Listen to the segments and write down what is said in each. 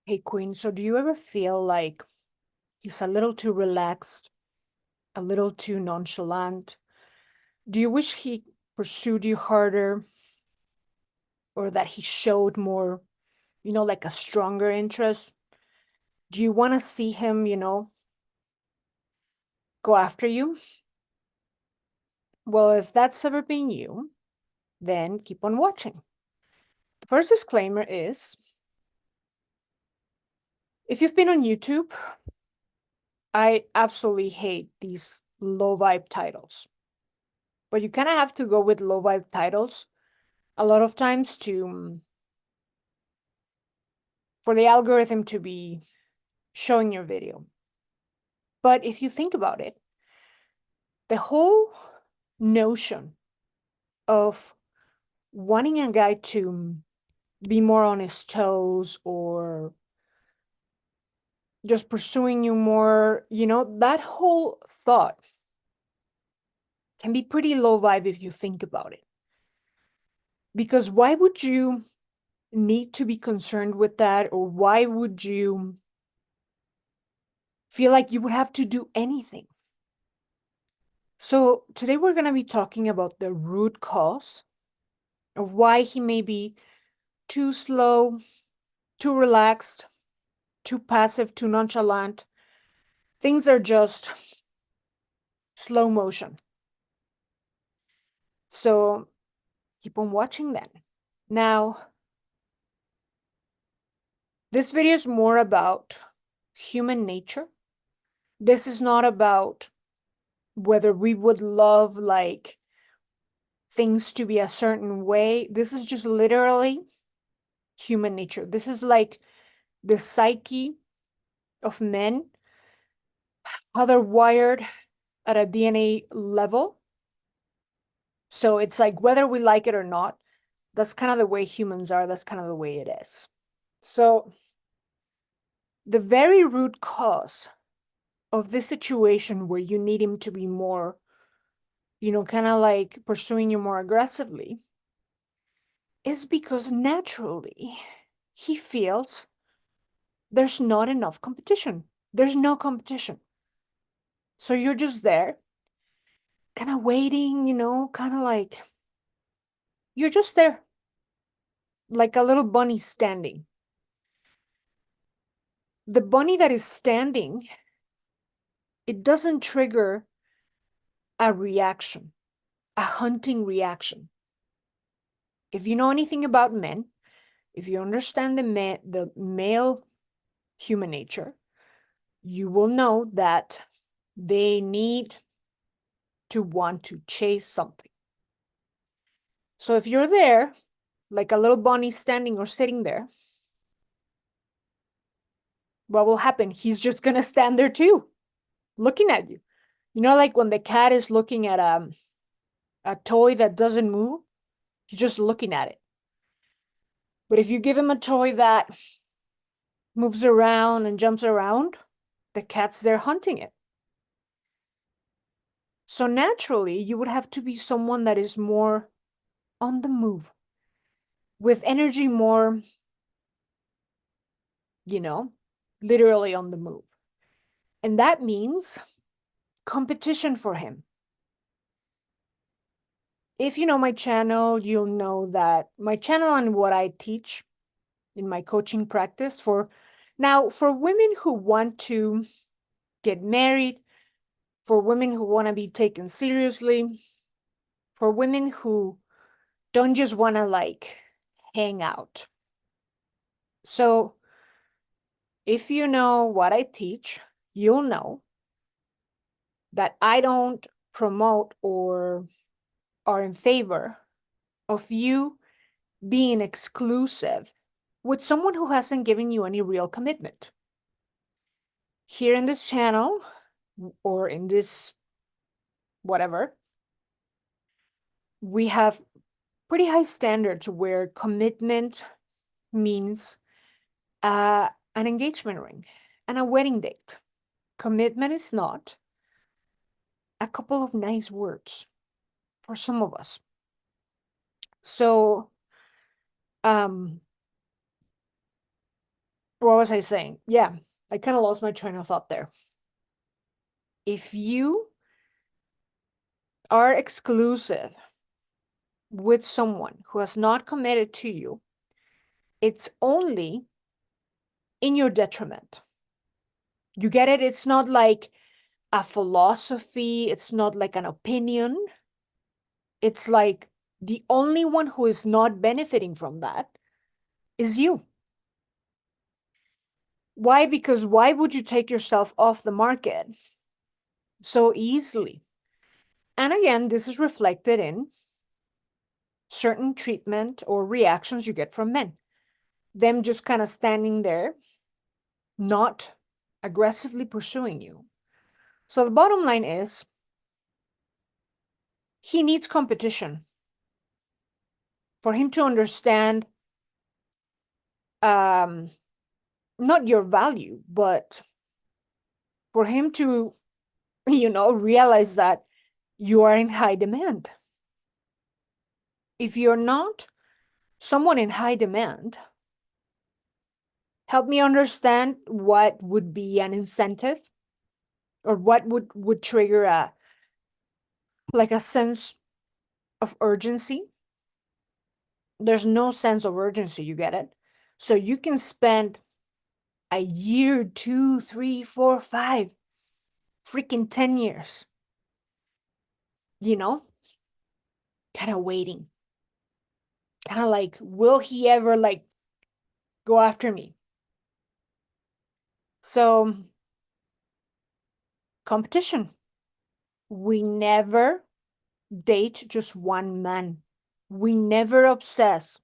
Hey, Queen, so do you ever feel like he's a little too relaxed, a little too nonchalant? Do you wish he pursued you harder or that he showed more, like a stronger interest? Do you want to see him, go after you? Well, if that's ever been you, then keep on watching. The first disclaimer is if you've been on YouTube, I absolutely hate these low vibe titles. But you kind of have to go with low vibe titles a lot of times to for the algorithm to be showing your video. But if you think about it, the whole notion of wanting a guy to be more on his toes or just pursuing you more, that whole thought can be pretty low vibe if you think about it. Because why would you need to be concerned with that? Or why would you feel like you would have to do anything? So today we're going to be talking about the root cause of why he may be too slow, too relaxed, too passive, too nonchalant. Things are just slow motion. So keep on watching then. Now, this video is more about human nature. This is not about whether we would love like things to be a certain way. This is just literally human nature. This is like the psyche of men, how they're wired at a DNA level. So it's like whether we like it or not, that's kind of the way humans are. That's kind of the way it is. So the very root cause of this situation where you need him to be more, kind of like pursuing you more aggressively is because naturally he feels there's not enough competition. There's no competition. So you're just there, kind of waiting, kind of like you're just there, like a little bunny standing. The bunny that is standing, it doesn't trigger a reaction, a hunting reaction. If you know anything about men, if you understand the male human nature, you will know that they need to want to chase something. So if you're there, like a little bunny standing or sitting there, what will happen? He's just gonna stand there too, looking at you. Like when the cat is looking at a toy that doesn't move, he's just looking at it. But if you give him a toy that moves around and jumps around, the cat's there hunting it. So naturally, you would have to be someone that is more on the move, with energy more, literally on the move. And that means competition for him. If you know my channel, you'll know that my channel and what I teach in my coaching practice for women who want to get married, for women who want to be taken seriously, for women who don't just want to like hang out. So if you know what I teach, you'll know that I don't promote or are in favor of you being exclusive with someone who hasn't given you any real commitment. Here in this channel or in this whatever, we have pretty high standards where commitment means an engagement ring and a wedding date. Commitment is not a couple of nice words for some of us. So, What was I saying? Yeah, I kind of lost my train of thought there. If you are exclusive with someone who has not committed to you, it's only in your detriment. You get it? It's not like a philosophy, it's not like an opinion. It's like the only one who is not benefiting from that is you. Why? Because why would you take yourself off the market so easily? And again, this is reflected in certain treatment or reactions you get from men. Them just kind of standing there, not aggressively pursuing you. So the bottom line is he needs competition for him to understand um, not your value, but for him to, realize that you are in high demand. If you're not someone in high demand, help me understand what would be an incentive or what would trigger a sense of urgency. There's no sense of urgency, you get it? So you can spend a year, 2, 3, 4, 5, freaking 10 years, you know, kind of waiting, kind of like, will he ever like go after me? So competition. We never date just one man. We never obsess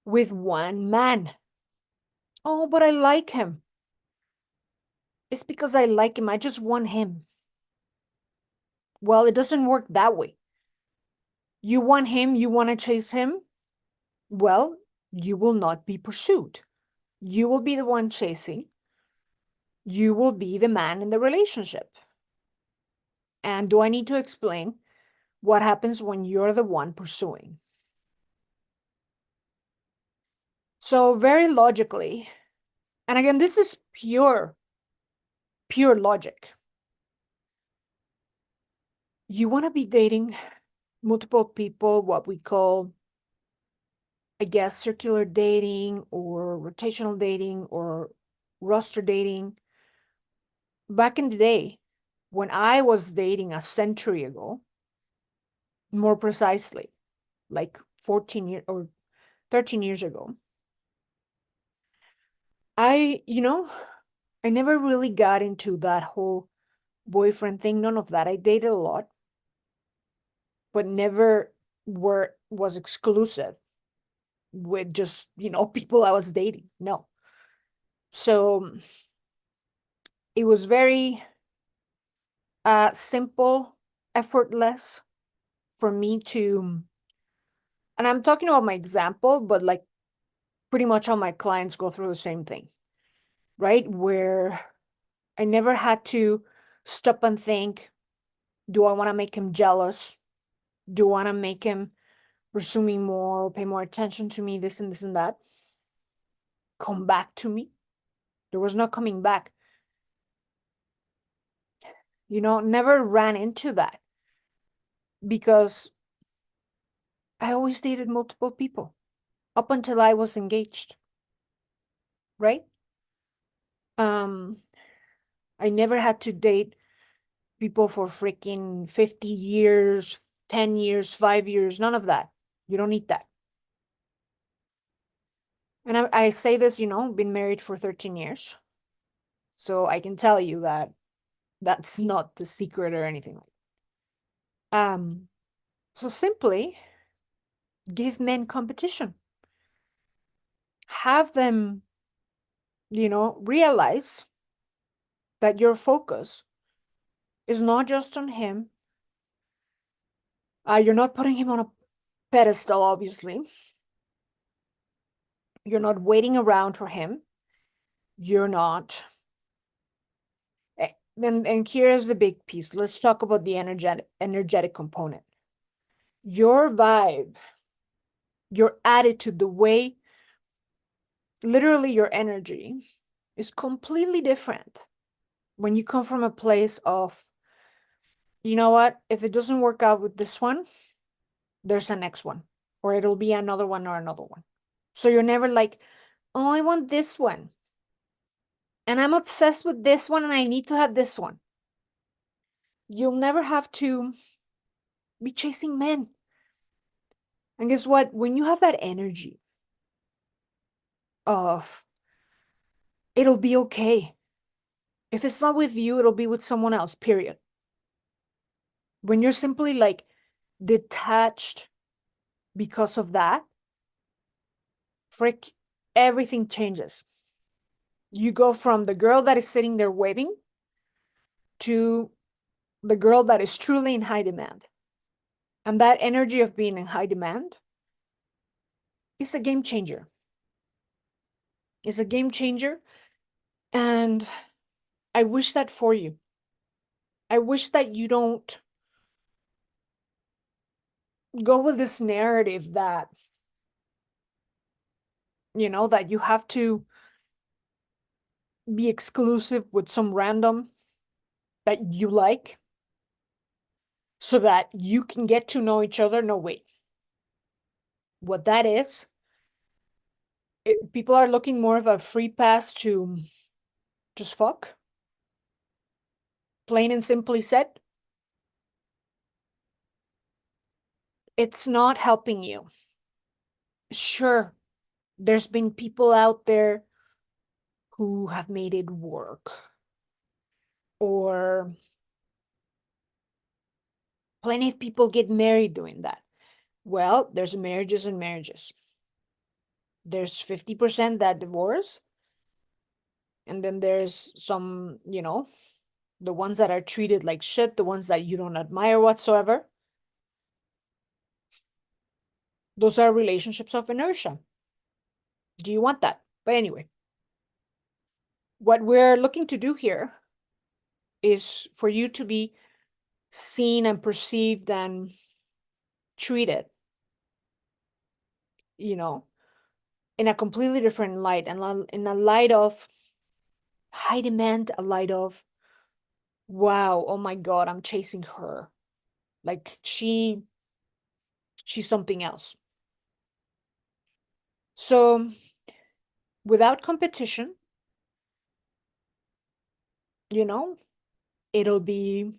with one man. Oh, but I like him. It's because I like him. I just want him. Well, it doesn't work that way. You want him, you want to chase him. Well, you will not be pursued. You will be the one chasing. You will be the man in the relationship. And do I need to explain what happens when you're the one pursuing? So, very logically, and again, this is pure logic. You want to be dating multiple people, what we call, I guess, circular dating or rotational dating or roster dating. Back in the day, when I was dating a century ago, more precisely, like 14 years or 13 years ago, I, I never really got into that whole boyfriend thing, none of that. I dated a lot, but never was exclusive with just, people I was dating. No. So it was very simple, effortless for me to, and I'm talking about my example, but like pretty much all my clients go through the same thing, right? Where I never had to stop and think, do I want to make him jealous? Do I want to make him pursue me more, pay more attention to me, this and this and that? Come back to me? There was no coming back. Never ran into that because I always dated multiple people up until I was engaged, right? Um, I never had to date people for freaking 50 years, 10 years, 5 years, none of that. You don't need that. And I say this, been married for 13 years. So I can tell you that that's not the secret or anything like that. So simply give men competition. Have them, realize that your focus is not just on him. You're not putting him on a pedestal, obviously. You're not waiting around for him. You're not. And here's the big piece. Let's talk about the energetic component. Your vibe, your attitude, the way, literally your energy is completely different when you come from a place of, you know what, if it doesn't work out with this one, there's a next one, or it'll be another one or another one. So you're never like, oh, I want this one, and I'm obsessed with this one, and I need to have this one. You'll never have to be chasing men. And guess what? When you have that energy of, it'll be okay. If it's not with you, it'll be with someone else, period. When you're simply like detached because of that, frick, everything changes. You go from the girl that is sitting there waiting to the girl that is truly in high demand. And that energy of being in high demand is a game changer. It's a game changer. And I wish that for you. I wish that you don't go with this narrative that, that you have to be exclusive with some random that you like so that you can get to know each other. No, wait. What that is, people are looking more of a free pass to just fuck. Plain and simply said, it's not helping you. Sure, there's been people out there who have made it work, or plenty of people get married doing that. Well, there's marriages and marriages. There's 50% that divorce, and then there's some, the ones that are treated like shit, the ones that you don't admire whatsoever. Those are relationships of inertia. Do you want that? But anyway, what we're looking to do here is for you to be seen and perceived and treated, in a completely different light, and in a light of high demand, a light of, wow, oh my God, I'm chasing her. Like she's something else. So without competition, it'll be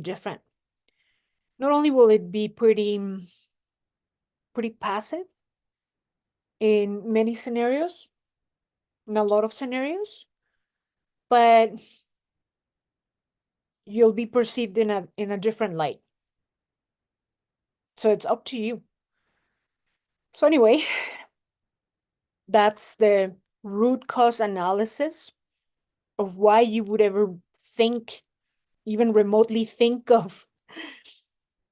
different. Not only will it be pretty passive in many scenarios, in a lot of scenarios, but you'll be perceived in a different light. So it's up to you. So anyway, that's the root cause analysis of why you would ever think, even remotely think of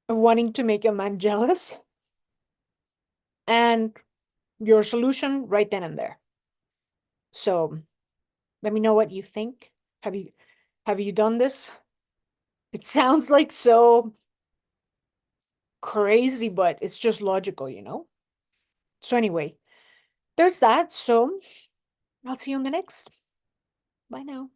wanting to make a man jealous. And your solution right then and there. So let me know what you think. Have you done this? It sounds like so crazy, but it's just logical, So anyway, there's that. So I'll see you on the next. Bye now.